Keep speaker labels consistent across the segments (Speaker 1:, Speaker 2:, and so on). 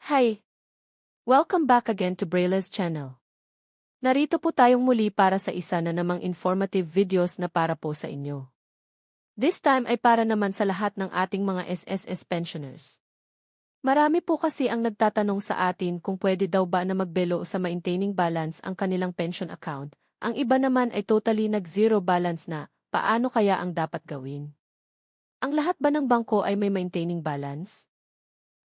Speaker 1: Hi! Welcome back again to Brayla's channel. Narito po tayong muli para sa isa na namang informative videos na para po sa inyo. This time ay para naman sa lahat ng ating mga SSS pensioners. Marami po kasi ang nagtatanong sa atin kung pwede daw ba na magbelo sa maintaining balance ang kanilang pension account. Ang iba naman ay totally nag-zero balance na, paano kaya ang dapat gawin? Ang lahat ba ng bangko ay may maintaining balance?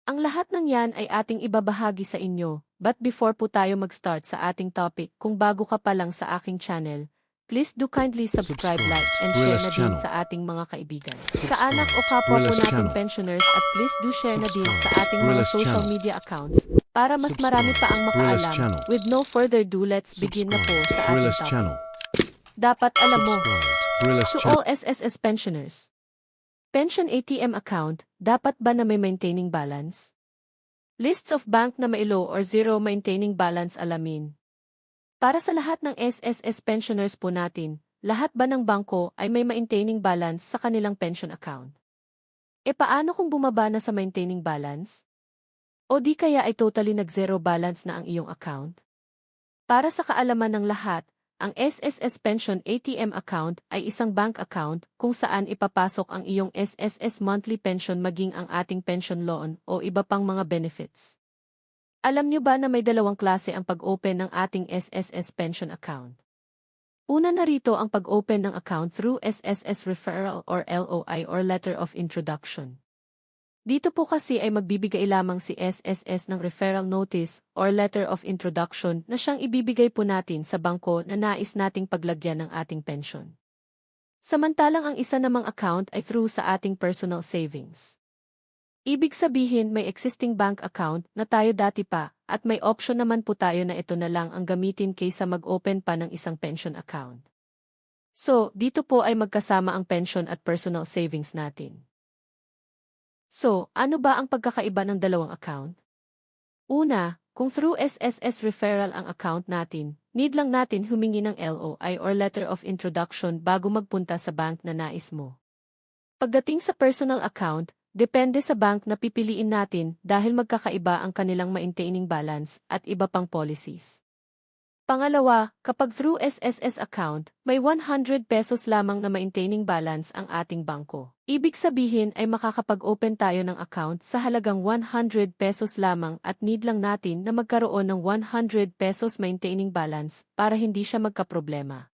Speaker 1: Ang lahat ng yan ay ating ibabahagi sa inyo, but before po tayo mag-start sa ating topic, kung bago ka pa lang sa aking channel, please do kindly subscribe, like, and share na din sa ating mga kaibigan. Kaanak o kapwa po nating pensioners at please do share na din sa ating mga social media accounts para mas marami pa ang makaalam. With no further ado, let's begin na po sa ating topic. Dapat alam mo, to all SSS pensioners, pension ATM account, dapat ba na may maintaining balance? Lists of bank na may low or zero maintaining balance alamin. Para sa lahat ng SSS pensioners po natin, lahat ba ng bangko ay may maintaining balance sa kanilang pension account? E paano kung bumaba na sa maintaining balance? O di kaya ay totally nag-zero balance na ang iyong account? Para sa kaalaman ng lahat, ang SSS Pension ATM account ay isang bank account kung saan ipapasok ang iyong SSS monthly pension maging ang ating pension loan o iba pang mga benefits. Alam niyo ba na may dalawang klase ang pag-open ng ating SSS pension account? Una na rito ang pag-open ng account through SSS Referral or LOI or Letter of Introduction. Dito po kasi ay magbibigay lamang si SSS ng referral notice or letter of introduction na siyang ibibigay po natin sa bangko na nais nating paglagyan ng ating pension. Samantalang ang isa namang account ay through sa ating personal savings. Ibig sabihin may existing bank account na tayo dati pa at may option naman po tayo na ito na lang ang gamitin kaysa mag-open pa ng isang pension account. So, dito po ay magkasama ang pension at personal savings natin. So, ano ba ang pagkakaiba ng dalawang account? Una, kung through SSS referral ang account natin, need lang natin humingi ng LOI or letter of introduction bago magpunta sa bank na nais mo. Pagdating sa personal account, depende sa bank na pipiliin natin dahil magkakaiba ang kanilang maintaining balance at iba pang policies. Pangalawa, kapag through SSS account, may 100 pesos lamang na maintaining balance ang ating bangko. Ibig sabihin ay makakapag-open tayo ng account sa halagang 100 pesos lamang at need lang natin na magkaroon ng 100 pesos maintaining balance para hindi siya magkaproblema.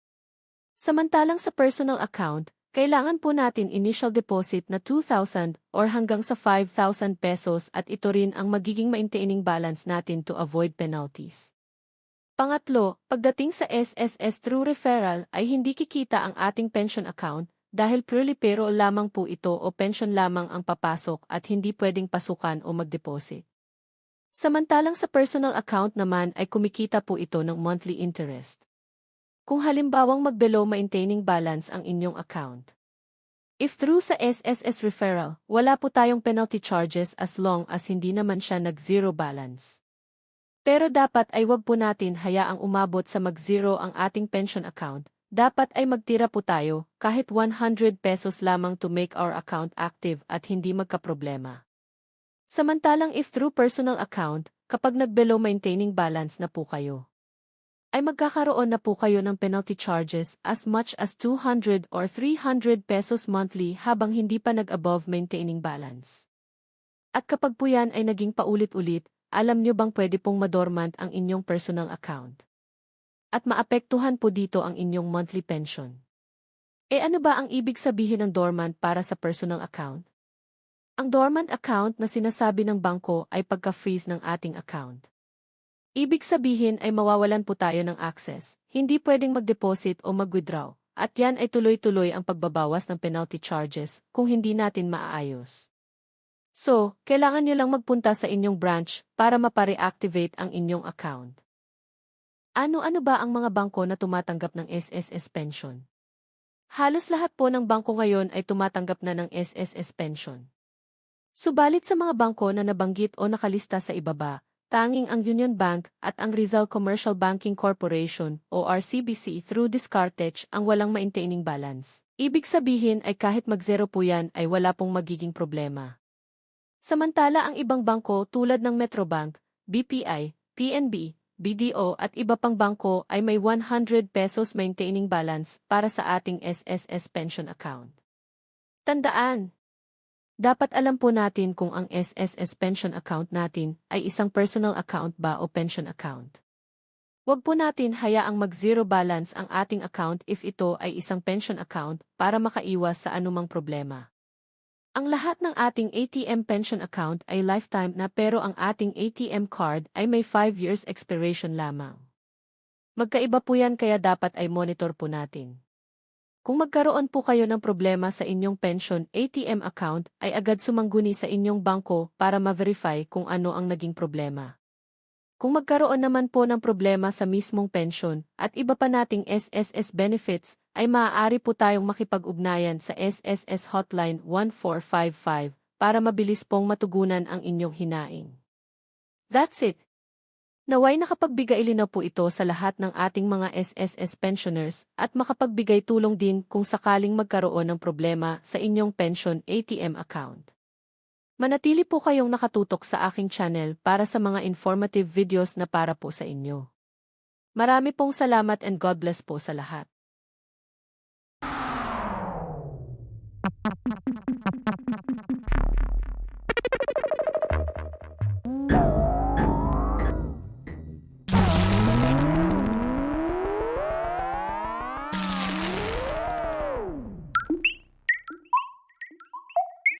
Speaker 1: Samantalang sa personal account, kailangan po natin initial deposit na 2,000 or hanggang sa 5,000 pesos at ito rin ang magiging maintaining balance natin to avoid penalties. Pangatlo, pagdating sa SSS through referral ay hindi kikita ang ating pension account dahil purely payroll lamang po ito o pension lamang ang papasok at hindi pwedeng pasukan o mag-deposit. Samantalang sa personal account naman ay kumikita po ito ng monthly interest. Kung halimbawang mag-below maintaining balance ang inyong account. If through sa SSS referral, wala po tayong penalty charges as long as hindi naman siya nag-zero balance. Pero dapat ay wag po natin hayaang umabot sa mag-zero ang ating pension account. Dapat ay magtira po tayo kahit 100 pesos lamang to make our account active at hindi magkaproblema. Samantalang if through personal account, kapag nag-below maintaining balance na po kayo, ay magkakaroon na po kayo ng penalty charges as much as 200 or 300 pesos monthly habang hindi pa nag-above maintaining balance. At kapag po yan ay naging paulit-ulit, alam nyo bang pwede pong madormant ang inyong personal account? At maapektuhan po dito ang inyong monthly pension. E ano ba ang ibig sabihin ng dormant para sa personal account? Ang dormant account na sinasabi ng bangko ay pagka-freeze ng ating account. Ibig sabihin ay mawawalan po tayo ng access, hindi pwedeng mag-deposit o mag-withdraw, at yan ay tuloy-tuloy ang pagbabawas ng penalty charges kung hindi natin maaayos. So, kailangan nyo lang magpunta sa inyong branch para mapa-reactivate ang inyong account. Ano-ano ba ang mga bangko na tumatanggap ng SSS pension? Halos lahat po ng bangko ngayon ay tumatanggap na ng SSS pension. Subalit sa mga bangko na nabanggit o nakalista sa ibaba, tanging ang Union Bank at ang Rizal Commercial Banking Corporation o RCBC through Discartech ang walang maintaining balance. Ibig sabihin ay kahit mag-zero po yan ay wala pong magiging problema. Samantala ang ibang bangko tulad ng Metrobank, BPI, PNB, BDO at iba pang bangko ay may 100 pesos maintaining balance para sa ating SSS pension account. Tandaan! Dapat alam po natin kung ang SSS pension account natin ay isang personal account ba o pension account. Huwag po natin hayaang mag-zero balance ang ating account if ito ay isang pension account para makaiwas sa anumang problema. Ang lahat ng ating ATM pension account ay lifetime na pero ang ating ATM card ay may 5 years expiration lamang. Magkaiba po yan kaya dapat ay monitor po natin. Kung magkaroon po kayo ng problema sa inyong pension ATM account ay agad sumangguni sa inyong bangko para ma-verify kung ano ang naging problema. Kung magkaroon naman po ng problema sa mismong pension at iba pa nating SSS benefits, ay maaari po tayong makipag-ugnayan sa SSS Hotline 1455 para mabilis pong matugunan ang inyong hinaing. That's it! Naway nakapagbigay linaw po ito sa lahat ng ating mga SSS pensioners at makapagbigay tulong din kung sakaling magkaroon ng problema sa inyong pension ATM account. Manatili po kayong nakatutok sa aking channel para sa mga informative videos na para po sa inyo. Marami pong salamat and God bless po sa lahat.